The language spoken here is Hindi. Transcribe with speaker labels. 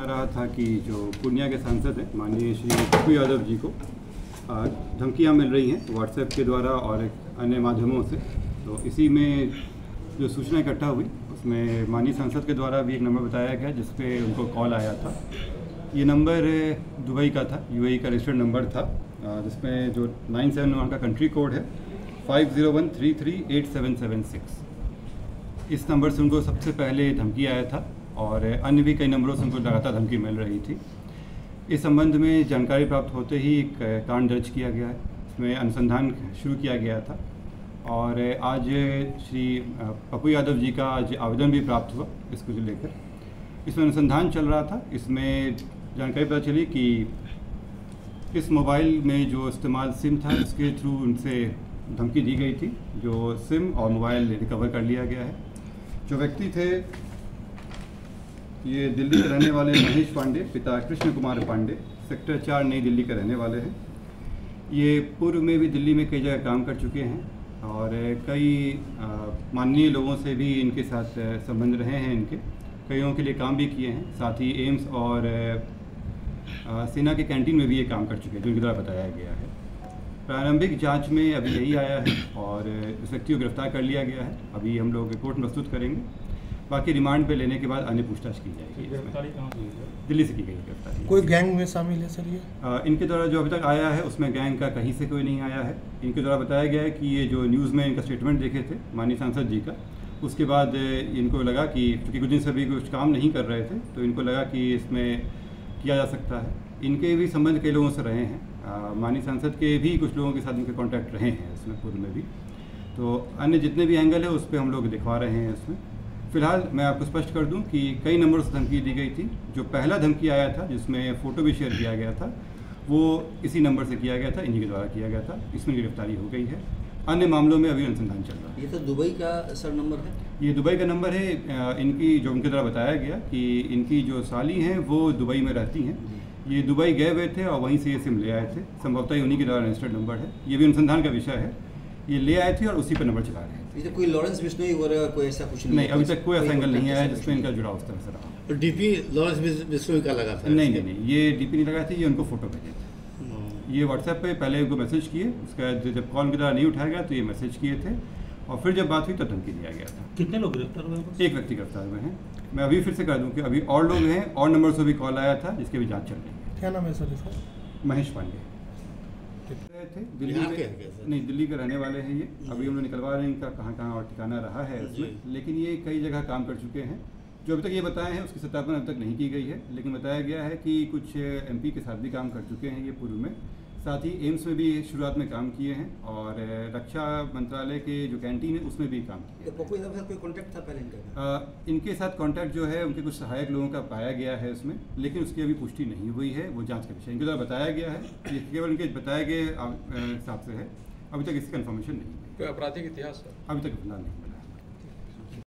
Speaker 1: रहा था कि जो पूर्णिया के सांसद हैं माननीय श्री पप्पू यादव जी को धमकियां मिल रही हैं व्हाट्सएप के द्वारा और अन्य माध्यमों से। तो इसी में जो सूचना इकट्ठा हुई उसमें माननीय सांसद के द्वारा भी एक नंबर बताया गया जिस पे उनको कॉल आया था। ये नंबर दुबई का था, यूएई का रजिस्टर्ड नंबर था, जिसमें जो 971 का कंट्री कोड है 5013387776। इस नंबर से उनको सबसे पहले धमकी आया था और अन्य भी कई नंबरों से उनको लगातार धमकी मिल रही थी। इस संबंध में जानकारी प्राप्त होते ही एक कांड दर्ज किया गया है, इसमें अनुसंधान शुरू किया गया था और आज श्री पप्पू यादव जी का आज आवेदन भी प्राप्त हुआ इसको लेकर। इसमें अनुसंधान चल रहा था। इसमें जानकारी पता चली कि इस मोबाइल में जो इस्तेमाल सिम था इसके थ्रू उनसे धमकी दी गई थी, जो सिम और मोबाइल रिकवर कर लिया गया है। जो व्यक्ति थे ये दिल्ली के रहने वाले महेश पांडे, पिता कृष्ण कुमार पांडे, सेक्टर 4 नई दिल्ली के रहने वाले हैं। ये पूर्व में भी दिल्ली में कई जगह काम कर चुके हैं और कई माननीय लोगों से भी इनके साथ संबंध रहे हैं। इनके कईयों के लिए काम भी किए हैं, साथ ही एम्स और सेना के कैंटीन में भी ये काम कर चुके हैं, जो इनके द्वारा बताया गया है। प्रारंभिक जांच में अभी यही आया है और इस व्यक्ति को गिरफ्तार कर लिया गया है। अभी हम लोग रिपोर्ट प्रस्तुत करेंगे, बाकी रिमांड पे लेने के बाद अन्य पूछताछ की जाएगी।
Speaker 2: गिरफ्तारी कहाँ हुई है?
Speaker 1: दिल्ली से की गई गिरफ्तारी।
Speaker 2: कोई गैंग में शामिल है सर ये?
Speaker 1: इनके द्वारा जो अभी तक आया है उसमें गैंग का कहीं से कोई नहीं आया है। इनके द्वारा बताया गया है कि ये जो न्यूज़ में इनका स्टेटमेंट देखे थे माननीय सांसद जी का, उसके बाद इनको लगा कि क्योंकि कुछ दिन से भी कुछ काम नहीं कर रहे थे तो इनको लगा कि इसमें किया जा सकता है। इनके भी संबंध कई लोगों से रहे हैं, माननीय सांसद के भी कुछ लोगों के साथ इनके कॉन्टैक्ट रहे हैं इसमें पूर्व में भी। तो अन्य जितने भी एंगल है उस पर हम लोग दिखवा रहे हैं इसमें। फिलहाल मैं आपको स्पष्ट कर दूं कि कई नंबरों से धमकी दी गई थी। जो पहला धमकी आया था जिसमें फ़ोटो भी शेयर किया गया था वो इसी नंबर से किया गया था, इन्हीं के द्वारा किया गया था। इसमें गिरफ्तारी हो गई है। अन्य मामलों में अभी अनुसंधान चल रहा है।
Speaker 3: ये तो दुबई का सर नंबर है?
Speaker 1: ये दुबई का नंबर है। इनकी जो उनके द्वारा बताया गया कि इनकी जो साली हैं वो दुबई में रहती हैं। ये दुबई गए हुए थे और वहीं से ये सिम ले आए थे। संभवतः उन्हीं के द्वारा रजिस्टर्ड नंबर है। ये भी अनुसंधान का विषय है। ये ले आए थे और उसी पर नंबर चला रहे थे।
Speaker 3: तो कोई लॉरेंस बिश्नोई वगैरह कोई ऐसा कुछ
Speaker 1: नहीं, अभी तक कोई ऐसा एंगल नहीं आया जिसमें इनका जुड़ाव उस तरह से रहा।
Speaker 2: तो डीपी लॉरेंस बिश्नोई का लगा था?
Speaker 1: नहीं, ये डीपी नहीं लगाए थे, ये उनको फोटो भेजे थे। ये व्हाट्सएप पे पहले उनको मैसेज किए, उसके बाद जब कॉल के द्वारा नहीं उठाया गया तो ये मैसेज किए थे और फिर जब बात हुई तो धमकी दिया गया था।
Speaker 2: कितने लोग गिरफ्तार हुए?
Speaker 1: एक व्यक्ि गिरफ्तार हुए हैं। मैं अभी फिर से कर दूं कि अभी और लोग हैं और नंबर से भी कॉल आया था जिसकी भी जाँच चल रही है।
Speaker 2: क्या नाम है सर इसका?
Speaker 1: महेश पांडे थे, दिल्ली के नहीं, दिल्ली के रहने वाले हैं ये। अभी उन्होंने निकलवा रहे हैं इनका कहाँ और ठिकाना रहा है इसमें, लेकिन ये कई जगह काम कर चुके हैं। जो अभी तक ये बताए हैं उसकी सत्यापन अभी तक नहीं की गई है, लेकिन बताया गया है कि कुछ एमपी के साथ भी काम कर चुके हैं ये पूर्व में। साथ ही एम्स में भी शुरुआत में काम किए हैं और रक्षा मंत्रालय के जो कैंटीन है उसमें भी काम किया।
Speaker 3: तो पप्पू यादव के साथ कोई कॉन्टैक्ट था पहले इनका?
Speaker 1: इनके साथ कॉन्टैक्ट जो है उनके कुछ सहायक लोगों का पाया गया है उसमें, लेकिन उसकी अभी पुष्टि नहीं हुई है। वो जांच का विषय इनके द्वारा बताया गया है, ये केवल इनके बताए गए हिसाब से है। अभी तक इसकी कन्फर्मेशन नहीं है।
Speaker 4: कोई आपराधिक इतिहास है?
Speaker 1: अभी तक फिलहाल नहीं।